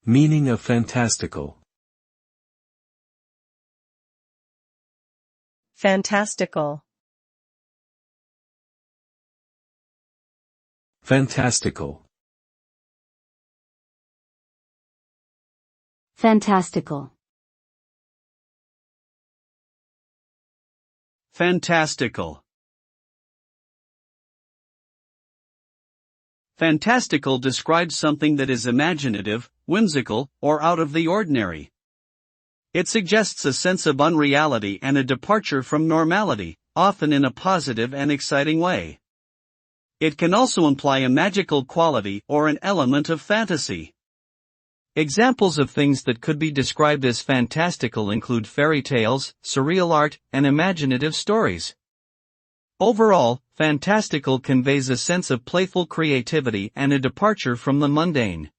Meaning of fantastical. Fantastical. Fantastical. Fantastical. Fantastical. Fantastical describes something that is imaginative, whimsical, or out of the ordinary. It suggests a sense of unreality and a departure from normality, often in a positive and exciting way. It can also imply a magical quality or an element of fantasy. Examples of things that could be described as fantastical include fairy tales, surreal art, and imaginative stories. Overall, fantastical conveys a sense of playful creativity and a departure from the mundane.